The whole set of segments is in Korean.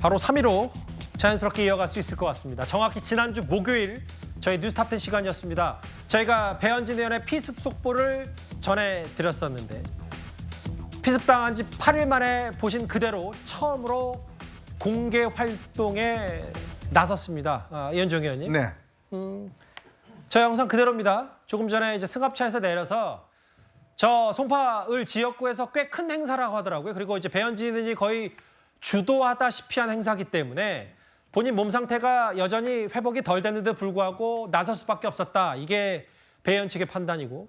바로 3위로 자연스럽게 이어갈 수 있을 것 같습니다. 정확히 지난주 목요일 저희 뉴스탑10 시간이었습니다. 저희가 배현진 의원의 피습 속보를 전해드렸었는데 피습당한 지 8일 만에 보신 그대로 처음으로 공개 활동에 나섰습니다. 이현정 의원님. 네. 저 영상 그대로입니다. 조금 전에 이제 승합차에서 내려서 저 송파을 지역구에서 꽤 큰 행사라고 하더라고요. 그리고 이제 배현진 의원이 거의 주도하다시피 한 행사기 때문에 본인 몸 상태가 여전히 회복이 덜 됐는데 불구하고 나설 수밖에 없었다. 이게 배현 측의 판단이고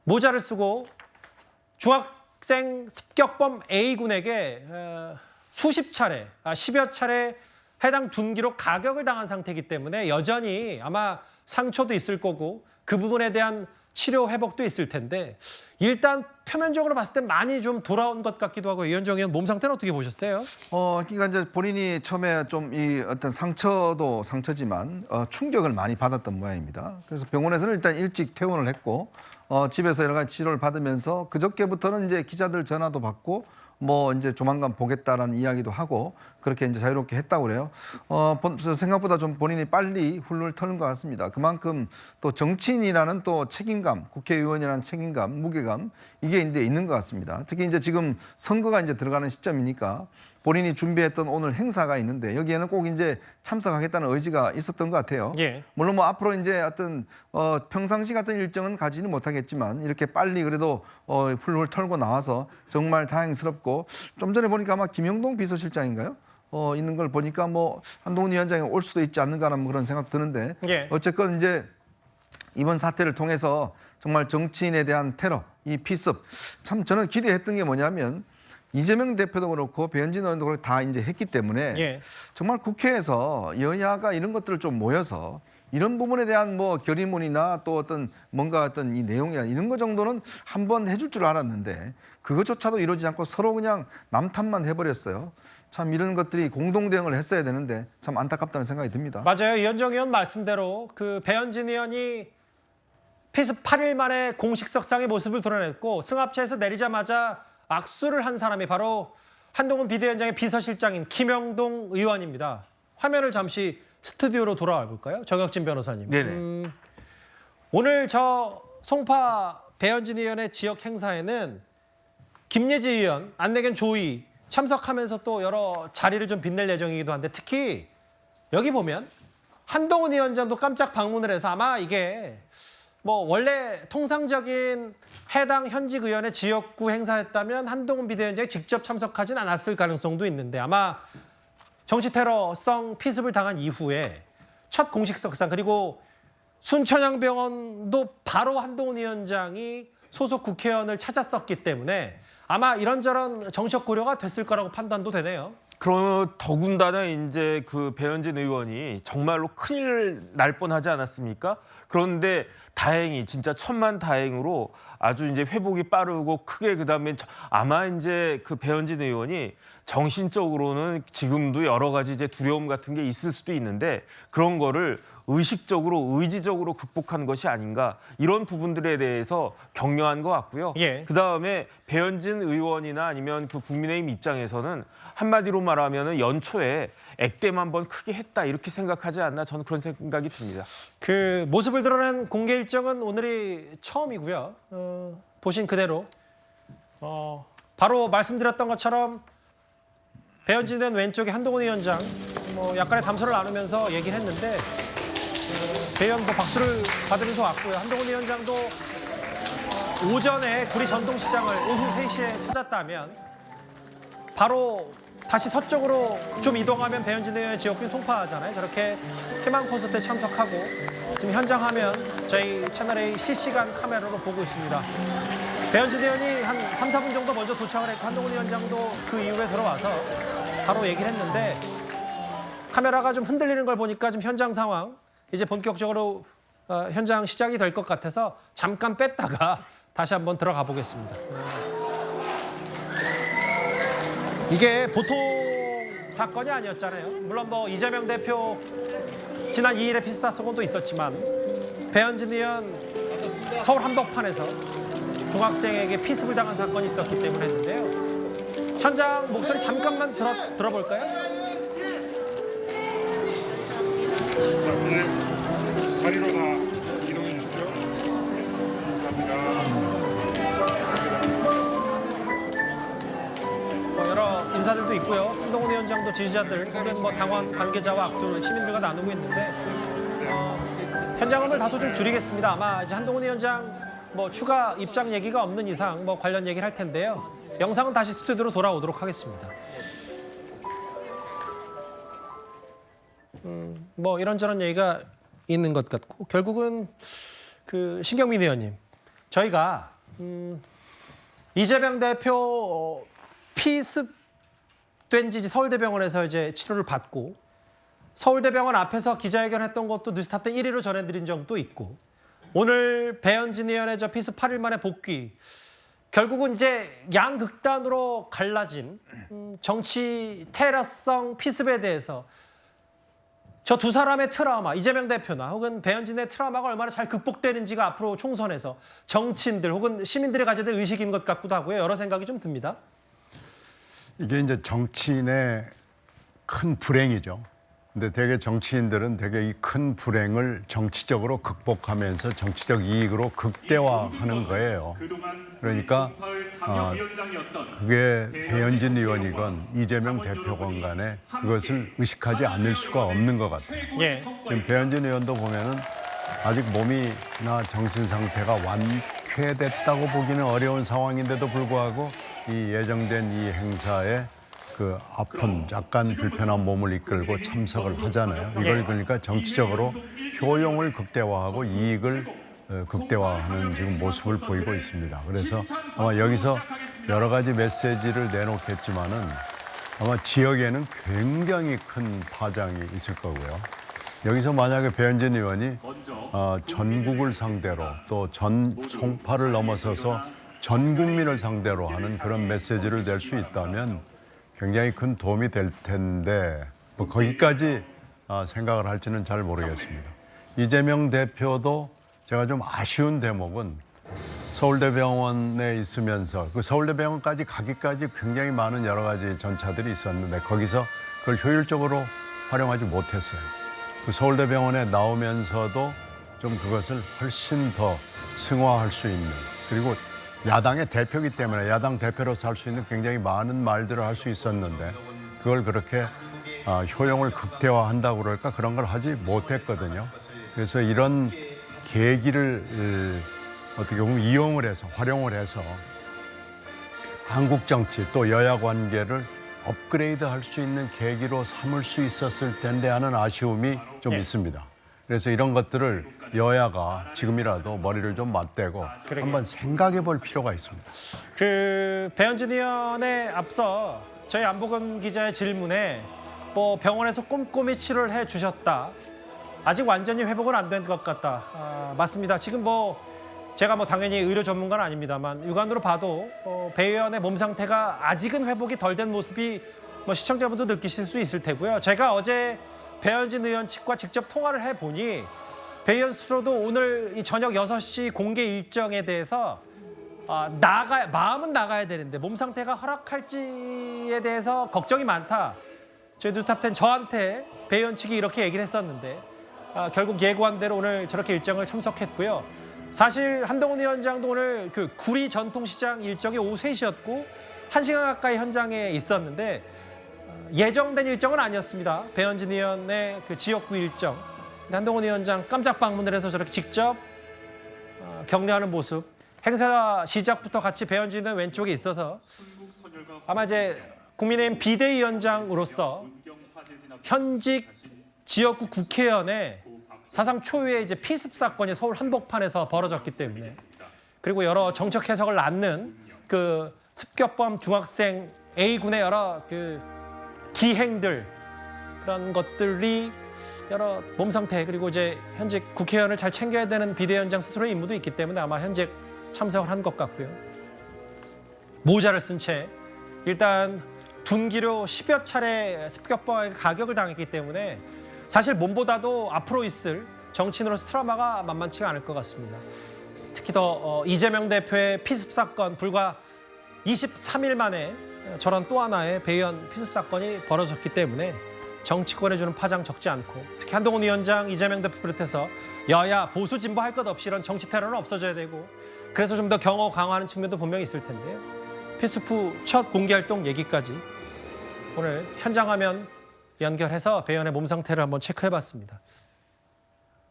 모자를 쓰고 중학생 습격범 A군에게 수십 차례, 10여 차례 해당 둔기로 가격을 당한 상태이기 때문에 여전히 아마 상처도 있을 거고 그 부분에 대한 치료 회복도 있을 텐데 일단 표면적으로 봤을 때 많이 좀 돌아온 것 같기도 하고 이현정 의원 몸 상태는 어떻게 보셨어요? 그러니까 이제 본인이 처음에 좀 이 어떤 상처도 상처지만 충격을 많이 받았던 모양입니다. 그래서 병원에서는 일단 일찍 퇴원을 했고 집에서 여러 가지 치료를 받으면서 그저께부터는 이제 기자들 전화도 받고 뭐 이제 조만간 보겠다라는 이야기도 하고 그렇게 이제 자유롭게 했다고 그래요. 생각보다 좀 본인이 빨리 훌훌 터는 것 같습니다. 그만큼 또 정치인이라는 또 책임감, 국회의원이라는 책임감, 무게감 이게 이제 있는 것 같습니다. 특히 이제 지금 선거가 이제 들어가는 시점이니까 본인이 준비했던 오늘 행사가 있는데 여기에는 꼭 이제 참석하겠다는 의지가 있었던 것 같아요. 예. 물론 뭐 앞으로 이제 어떤 평상시 같은 일정은 가지는 못하겠지만 이렇게 빨리 그래도 훌훌 털고 나와서 정말 다행스럽고 좀 전에 보니까 아마 김영동 비서실장인가요? 있는 걸 보니까 뭐 한동훈 위원장이 올 수도 있지 않는가라는 그런 생각 드는데 예. 어쨌건 이제 이번 사태를 통해서 정말 정치인에 대한 테러, 이 피습 참 저는 기대했던 게 뭐냐면 이재명 대표도 그렇고 배현진 의원도 그렇고 다 이제 했기 때문에 예. 정말 국회에서 여야가 이런 것들을 좀 모여서 이런 부분에 대한 뭐 결의문이나 또 어떤 뭔가 어떤 이 내용이나 이런 거 정도는 한번 해줄 줄 알았는데 그것조차도 이루어지지 않고 서로 그냥 남탓만 해버렸어요. 참 이런 것들이 공동 대응을 했어야 되는데 참 안타깝다는 생각이 듭니다. 맞아요. 이현정 의원 말씀대로 배현진 의원이 피습 8일 만에 공식석상의 모습을 드러냈고 승합차에서 내리자마자 악수를 한 사람이 바로 한동훈 비대위원장의 비서실장인 김영동 의원입니다. 화면을 잠시 스튜디오로 돌아와 볼까요? 정혁진 변호사님. 네네. 오늘 저 송파 배현진 의원의 지역 행사에는 김예지 의원, 안내견 조의 참석하면서 또 여러 자리를 좀 빛낼 예정이기도 한데 특히 여기 보면 한동훈 위원장도 깜짝 방문을 해서 아마 이게 뭐 원래 통상적인 해당 현직 의원의 지역구 행사였다면 한동훈 비대위원장이 직접 참석하진 않았을 가능성도 있는데 아마 정치 테러성 피습을 당한 이후에 첫 공식석상 그리고 순천향병원도 바로 한동훈 위원장이 소속 국회의원을 찾았었기 때문에 아마 이런저런 정책 고려가 됐을 거라고 판단도 되네요. 그럼 더군다나 이제 그 배현진 의원이 정말로 큰일 날 뻔하지 않았습니까? 그런데 다행히 진짜 천만다행으로 아주 이제 회복이 빠르고 크게 그다음에 아마 이제 그 배현진 의원이 정신적으로는 지금도 여러 가지 이제 두려움 같은 게 있을 수도 있는데 그런 거를 의식적으로 의지적으로 극복한 것이 아닌가 이런 부분들에 대해서 격려한 것 같고요. 예. 그다음에 배현진 의원이나 아니면 그 국민의힘 입장에서는 한마디로 말하면은 연초에 액땜 한번 크게 했다 이렇게 생각하지 않나 저는 그런 생각이 듭니다. 그 모습을 드러낸 공개 일정은 오늘이 처음이고요. 보신 그대로 바로 말씀드렸던 것처럼 배현진 의원 왼쪽에 한동훈 위원장 뭐 약간의 담소를 나누면서 얘기를 했는데 배 의원 뭐 박수를 받으면서 왔고요. 한동훈 위원장도 오전에 구리 전동시장을 오후 3시에 찾았다면 바로 다시 서쪽으로 좀 이동하면 배현진 의원의 지역구인 송파잖아요. 저렇게 희망 콘서트에 참석하고 지금 현장 화면 저희 채널A 실시간 카메라로 보고 있습니다. 배현진 의원이 한 3, 4분 정도 먼저 도착을 했고 한동훈 위원장도 그 이후에 들어와서 바로 얘기를 했는데 카메라가 좀 흔들리는 걸 보니까 지금 현장 상황 이제 본격적으로 현장 시작이 될 것 같아서 잠깐 뺐다가 다시 한번 들어가 보겠습니다. 이게 보통 사건이 아니었잖아요. 물론 뭐 이재명 대표 지난 2일에 피스타 사건도 있었지만 배현진 의원 서울 한복판에서 중학생에게 피습을 당한 사건이 있었기 때문에 했는데요. 현장 목소리 잠깐만 들어볼까요? 자, 이제 자리로 다 이동해 주십시오. 감사합니다. 여러 인사들도 있고요. 한동훈 위원장도 지지자들, 혹은 뭐 당원 관계자와 악수 시민들과 나누고 있는데 현장음을 다소 좀 줄이겠습니다. 아마 이제 한동훈 위원장 뭐 추가 입장 얘기가 없는 이상 뭐 관련 얘기를 할 텐데요. 영상은 다시 스튜디오로 돌아오도록 하겠습니다. 뭐 이런저런 얘기가 있는 것 같고 결국은 그 신경민 의원님, 저희가 이재명 대표 피습된 지 서울대병원에서 이제 치료를 받고 서울대병원 앞에서 기자회견했던 것도 뉴스탑 때 1위로 전해드린 적도 있고 오늘 배현진 의원의 저 피습 8일 만에 복귀 결국은 이제 양극단으로 갈라진 정치 테러성 피습에 대해서 저 두 사람의 트라우마, 이재명 대표나 혹은 배현진의 트라우마가 얼마나 잘 극복되는지가 앞으로 총선에서 정치인들 혹은 시민들이 가져야 될 의식인 것 같기도 하고요. 여러 생각이 좀 듭니다. 이게 이제 정치인의 큰 불행이죠. 근데 되게 정치인들은 되게 이 큰 불행을 정치적으로 극복하면서 정치적 이익으로 극대화하는 거예요. 그러니까 그게 배현진 의원이건 이재명 대표건 간에 그것을 의식하지 않을 수가 없는 것 같아요. 예. 지금 배현진 의원도 보면은 아직 몸이나 정신 상태가 완쾌됐다고 보기는 어려운 상황인데도 불구하고 이 예정된 이 행사에 그 아픈 약간 불편한 몸을 이끌고 참석을 하잖아요. 이걸 그러니까 정치적으로 효용을 극대화하고 이익을 극대화하는 지금 모습을 보이고 있습니다. 그래서 아마 여기서 여러 가지 메시지를 내놓겠지만은 아마 지역에는 굉장히 큰 파장이 있을 거고요. 여기서 만약에 배현진 의원이 전국을 상대로 또 전 송파를 넘어서서 전 국민을 상대로 하는 그런 메시지를 낼 수 있다면 굉장히 큰 도움이 될 텐데 뭐 거기까지 생각을 할지는 잘 모르겠습니다. 이재명 대표도 제가 좀 아쉬운 대목은 서울대병원에 있으면서 그 서울대병원까지 가기까지 굉장히 많은 여러 가지 전차들이 있었는데 거기서 그걸 효율적으로 활용하지 못했어요. 그 서울대병원에 나오면서도 좀 그것을 훨씬 더 승화할 수 있는 그리고 야당의 대표이기 때문에 야당 대표로서 할 수 있는 굉장히 많은 말들을 할 수 있었는데 그걸 그렇게 효용을 극대화한다고 그럴까 그런 걸 하지 못했거든요. 그래서 이런 계기를 어떻게 보면 이용을 해서 활용을 해서 한국 정치 또 여야 관계를 업그레이드할 수 있는 계기로 삼을 수 있었을 텐데 하는 아쉬움이 좀 있습니다. 그래서 이런 것들을 여야가 지금이라도 머리를 좀 맞대고 한번 생각해 볼 필요가 있습니다. 그 배현진 의원에 앞서 저희 안보건 기자의 질문에 뭐 병원에서 꼼꼼히 치료를 해 주셨다. 아직 완전히 회복은 안 된 것 같다. 맞습니다. 지금 뭐 제가 뭐 당연히 의료 전문가는 아닙니다만 육안으로 봐도 배 의원의 몸 상태가 아직은 회복이 덜 된 모습이 뭐 시청자분도 느끼실 수 있을 테고요. 제가 어제 배현진 의원 측과 직접 통화를 해보니 배 의원 스스로도 오늘 이 저녁 6시 공개 일정에 대해서 마음은 나가야 되는데 몸 상태가 허락할지에 대해서 걱정이 많다. 저희 뉴스탑10 저한테 배 의원 측이 이렇게 얘기를 했었는데 결국 예고한 대로 오늘 저렇게 일정을 참석했고요. 사실 한동훈 위원장도 오늘 그 구리 전통시장 일정이 오후 3시였고 1시간 가까이 현장에 있었는데 예정된 일정은 아니었습니다. 배현진 의원의 그 지역구 일정. 한동훈 위원장 깜짝 방문을 해서 저렇게 직접 격려하는 모습. 행사 시작부터 같이 배현진 의원 왼쪽에 있어서 아마 이제 국민의힘 비대위원장으로서 현직 지역구 국회의원의 사상 초유의 이제 피습 사건이 서울 한복판에서 벌어졌기 때문에 그리고 여러 정책 해석을 낳는 그 습격범 중학생 A군의 여러 그 기행들 그런 것들이 여러 몸 상태 그리고 이제 현직 국회의원을 잘 챙겨야 되는 비대위원장 스스로의 임무도 있기 때문에 아마 현직 참석을 한 것 같고요. 모자를 쓴 채 일단 둔기로 10여 차례 습격범에게 가격을 당했기 때문에 사실 몸보다도 앞으로 있을 정치인으로서 트라우마가 만만치가 않을 것 같습니다. 특히 더 이재명 대표의 피습 사건 불과 23일 만에 저런 또 하나의 배의원 피습 사건이 벌어졌기 때문에 정치권에 주는 파장 적지 않고 특히 한동훈 위원장, 이재명 대표 비롯해서 여야 보수 진보 할 것 없이 이런 정치 테러는 없어져야 되고 그래서 좀 더 경호 강화하는 측면도 분명히 있을 텐데요. 피습 후 첫 공개 활동 얘기까지 오늘 현장 화면 연결해서 배의원의 몸 상태를 한번 체크해봤습니다.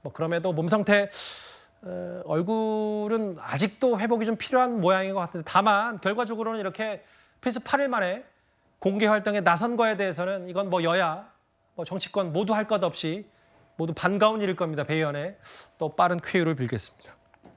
뭐 그럼에도 몸 상태 얼굴은 아직도 회복이 좀 필요한 모양인 것 같은데 다만 결과적으로는 이렇게 피습 8일 만에 공개 활동에 나선 거에 대해서는 이건 뭐 여야, 뭐 정치권 모두 할 것 없이 모두 반가운 일일 겁니다. 배의원의 또 빠른 쾌유를 빌겠습니다.